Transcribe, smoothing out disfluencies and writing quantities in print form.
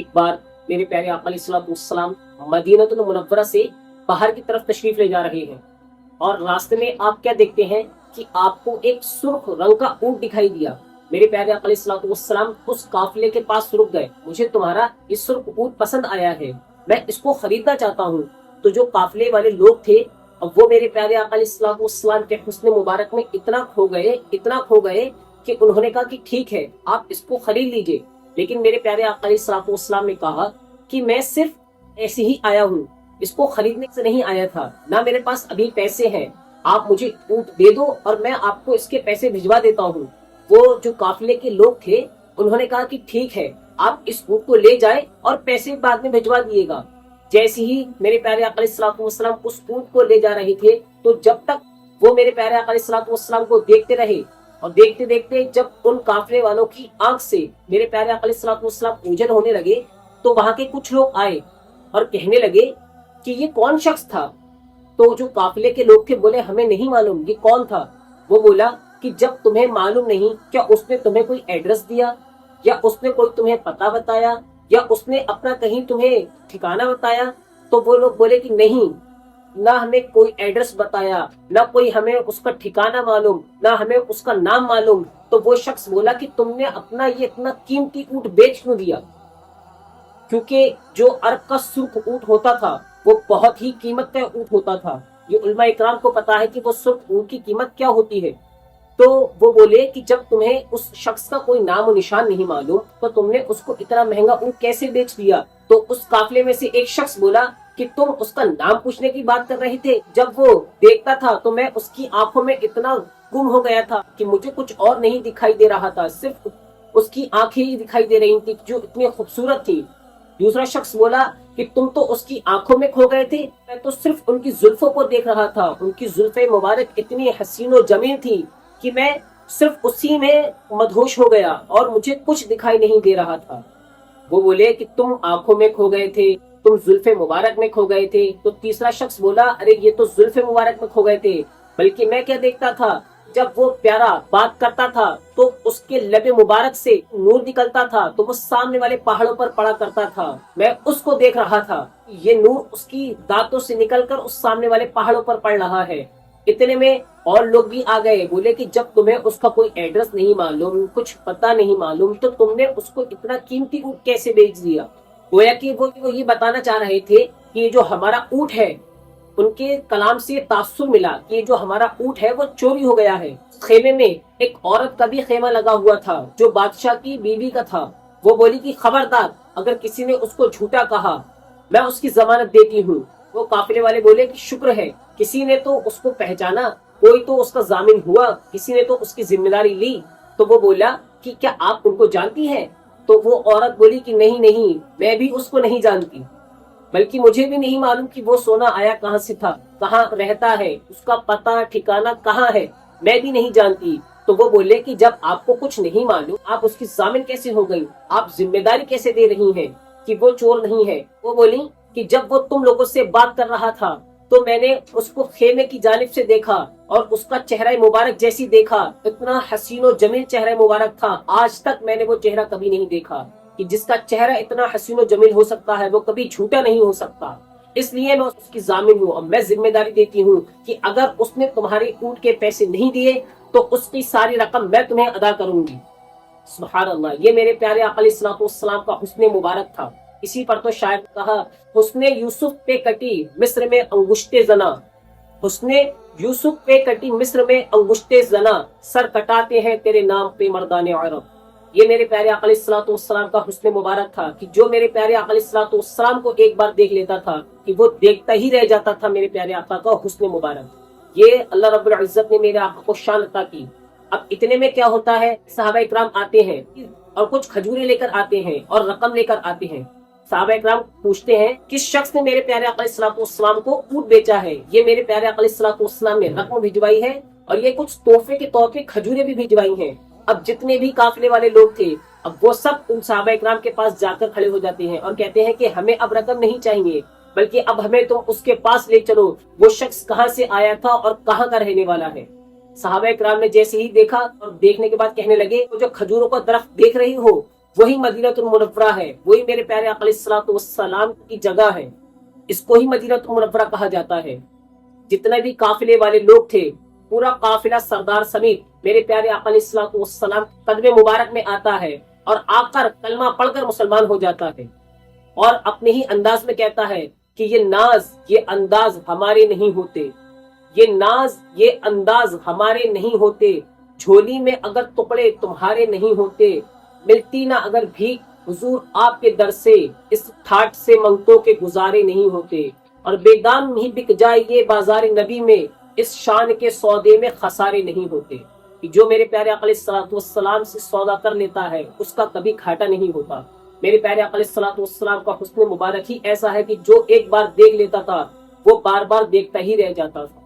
एक बार मेरे प्यारे आका अलैहिस्सलाम मदीनतुल मुनव्वरा से बाहर की तरफ तशरीफ ले जा रहे हैं और रास्ते में आप क्या देखते हैं कि आपको एक सुर्ख रंग का ऊंट दिखाई दिया। मेरे प्यारे आका अलैहिस्सलाम उस काफिले के पास रुक गए। मुझे तुम्हारा इस सुर्ख ऊंट पसंद आया है, मैं इसको खरीदना चाहता हूँ। तो जो काफिले वाले लोग थे अब वो मेरे प्यारे आका अलैहिस्सलाम के हुस्न मुबारक में इतना खो गए कि उन्होंने कहा कि ठीक है, आप इसको खरीद लीजिए। लेकिन मेरे प्यारे आका अलैहिस्सलाम ने कहा कि मैं सिर्फ ऐसे ही आया हूँ, इसको खरीदने से नहीं आया था, ना मेरे पास अभी पैसे हैं। आप मुझे ऊंट दे दो और मैं आपको इसके पैसे भिजवा देता हूँ। वो जो काफिले के लोग थे उन्होंने कहा कि ठीक है, आप इस ऊंट को ले जाए और पैसे बाद में भिजवा दिएगा। जैसे ही मेरे प्यारे आका अलैहिस्सलाम उस ऊंट को ले जा रहे थे तो जब तक वो मेरे प्यारे आका अलैहिस्सलाम को देखते रहे और देखते देखते जब उन काफिले वालों की आंख से मेरे प्यारे आका अलैहिस्सलाम ओझल होने लगे तो वहां के कुछ लोग आए और कहने लगे कि ये कौन शख्स था। तो जो काफिले के लोग थे बोले हमें नहीं मालूम ये कौन था। वो बोला कि जब तुम्हें मालूम नहीं, क्या उसने तुम्हें कोई एड्रेस दिया या उसने कोई तुम्हें पता बताया या उसने अपना कहीं तुम्हें ठिकाना बताया। तो वो लोग बोले कि नहीं, ना हमें कोई एड्रेस बताया, ना कोई हमें उसका ठिकाना मालूम, ना हमें उसका नाम मालूम। तो वो शख्स बोला कि तुमने अपना ये इतना कीमती ऊंट बेच क्यों दिया। क्योंकि जो अरब का सुर्ख ऊंट होता था वो बहुत ही कीमत का ऊंट होता था। ये उलमा इकराम को पता है कि वो सुर्ख ऊंट की कीमत क्या होती है। तो वो बोले कि जब तुम्हें उस शख्स का कोई नाम और निशान नहीं मालूम तो तुमने उसको इतना महंगा ऊंट कैसे बेच दिया। तो उस काफिले में से एक शख्स बोला कि तुम उसका नाम पूछने की बात कर रहे थे, जब वो देखता था तो मैं उसकी आंखों में इतना गुम हो गया था कि मुझे कुछ और नहीं दिखाई दे रहा था, सिर्फ उसकी आंखें ही दिखाई दे रही थी जो इतनी खूबसूरत थी। दूसरा शख्स बोला कि तुम तो उसकी आंखों में खो गए थे, मैं तो सिर्फ उनकी जुल्फों को देख रहा था। उनकी जुल्फे मुबारक इतनी हसीन और जमील थी कि मैं सिर्फ उसी में मदहोश हो गया और मुझे कुछ दिखाई नहीं दे रहा था। वो बोले कि तुम आंखों में खो गए थे, तुम जुल्फे मुबारक में खो गए थे। तो तीसरा शख्स बोला अरे ये तो जुल्फे मुबारक में खो गए थे, बल्कि मैं क्या देखता था, जब वो प्यारा बात करता था तो उसके लबे मुबारक से नूर निकलता था तो वो सामने वाले पहाड़ों पर पड़ा करता था, मैं उसको देख रहा था। ये नूर उसकी दांतों से निकलकर उस सामने वाले पहाड़ों पर पड़ रहा है। इतने में और लोग भी आ गए, बोले कि जब तुम्हें उसका कोई एड्रेस नहीं मालूम, कुछ पता नहीं मालूम, तो तुमने उसको इतना कीमती ऊंट कैसे बेच दिया। गोया कि वो ये बताना चाह रहे थे कि ये जो हमारा ऊंट है, उनके कलाम से तासुर मिला कि ये जो हमारा ऊंट है वो चोरी हो गया है। खेमे में एक औरत का भी खेमा लगा हुआ था जो बादशाह की बीवी का था। वो बोली कि खबरदार, अगर किसी ने उसको झूठा कहा मैं उसकी जमानत देती हूँ। वो काफिले वाले बोले कि शुक्र है किसी ने तो उसको पहचाना, कोई तो उसका जामिन हुआ, किसी ने तो उसकी जिम्मेदारी ली। तो वो बोला कि क्या आप उनको जानती हैं। तो वो औरत बोली कि नहीं नहीं, मैं भी उसको नहीं जानती, बल्कि मुझे भी नहीं मालूम कि वो सोना आया कहाँ से था, कहाँ रहता है, उसका पता ठिकाना कहाँ है, मैं भी नहीं जानती। तो वो बोले कि जब आपको कुछ नहीं मालूम, आप उसकी जामिन कैसे हो गई, आप जिम्मेदारी कैसे दे रही हैं कि वो चोर नहीं है। वो बोली कि जब वो तुम लोगों से बात कर रहा था तो मैंने उसको खेमे की जानिब से देखा और उसका चेहरा मुबारक जैसी देखा, इतना हसीन और जमील चेहरा मुबारक था, आज तक मैंने वो चेहरा कभी नहीं देखा कि जिसका चेहरा इतना हसीन और जमील हो सकता है वो कभी झूठा नहीं हो सकता। इसलिए मैं उसकी जामिन हूँ और मैं जिम्मेदारी देती हूँ कि अगर उसने तुम्हारे ऊंट के पैसे नहीं दिए तो उसकी सारी रकम मैं तुम्हें अदा करूंगी। सुभान अल्लाह, ये मेरे प्यारे आका अलैहिस्सलाम का हुस्न मुबारक था। इसी पर तो शायद कहा, हुस्ने यूसुफ पे कटी मिस्र में अंगुश्ते जना, हुस्ने यूसुफ पे कटी मिस्र में अंगुश्ते जना, सर कटाते हैं तेरे नाम पे मर्दाने अरब। ये मेरे प्यारे आका अलैहिस्सलाम का हुस्न मुबारक था कि जो मेरे प्यारे आका अलैहिस्सलाम को एक बार देख लेता था कि वो देखता ही रह जाता था मेरे प्यारे आका का हुस्न मुबारक। ये अल्लाह रब्बुल इज्जत ने मेरे आका को शान अता की। अब इतने में क्या होता है, सहाबा इकराम आते हैं और कुछ खजूरें लेकर आते हैं और रकम लेकर आते हैं। सहाबा इकराम पूछते हैं किस शख्स ने मेरे प्यारे आका अलैहिस्सलाम को ऊंट बेचा है। ये मेरे प्यारे आका अलैहिस्सलाम ने रकम भिजवाई है और ये कुछ तोहफे के तौर पे खजूरें भी भिजवाई हैं। अब जितने भी काफिले वाले लोग थे अब वो सब उन सहाबा इकराम के पास जाकर खड़े हो जाते हैं और कहते हैं कि हमें अब रकम नहीं चाहिए, बल्कि अब हमें तुम उसके पास ले चलो, वो शख्स कहाँ से आया था और कहाँ का रहने वाला है। सहाबा इकराम ने जैसे ही देखा और देखने के बाद कहने लगे, वो जो खजूरों का दरख्त देख रही हो وہی مدینہ المنورہ ہے، وہی میرے پیارے آقا علیہ الصلوۃ والسلام کی جگہ ہے، اس کو ہی مدینہ المنورہ کہا جاتا ہے۔ جتنے بھی قافلے والے لوگ تھے، پورا قافلہ سردار سمیت میرے پیارے آقا علیہ الصلوۃ والسلام قدم مبارک میں آتا ہے اور آ کر کلمہ پڑھ کر مسلمان ہو جاتا ہے، اور اپنے ہی انداز میں کہتا ہے کہ یہ ناز یہ انداز ہمارے نہیں ہوتے، یہ ناز یہ انداز ہمارے نہیں ہوتے، جھولی میں اگر ٹکڑے تمہارے نہیں ہوتے، ملتی نہ اگر بھی حضور آپ کے در سے، اس ٹھاٹ سے منگتوں کے گزارے نہیں ہوتے، اور بے دام ہی بک جائے یہ بازار نبی میں، اس شان کے سودے میں خسارے نہیں ہوتے۔ کہ جو میرے پیارے آقا علیہ الصلوۃ والسلام سے سودا کر لیتا ہے اس کا کبھی گھاٹا نہیں ہوتا۔ میرے پیارے آقا علیہ الصلوۃ والسلام کا حسن مبارک ہی ایسا ہے کہ جو ایک بار دیکھ لیتا تھا وہ بار بار دیکھتا ہی رہ جاتا تھا۔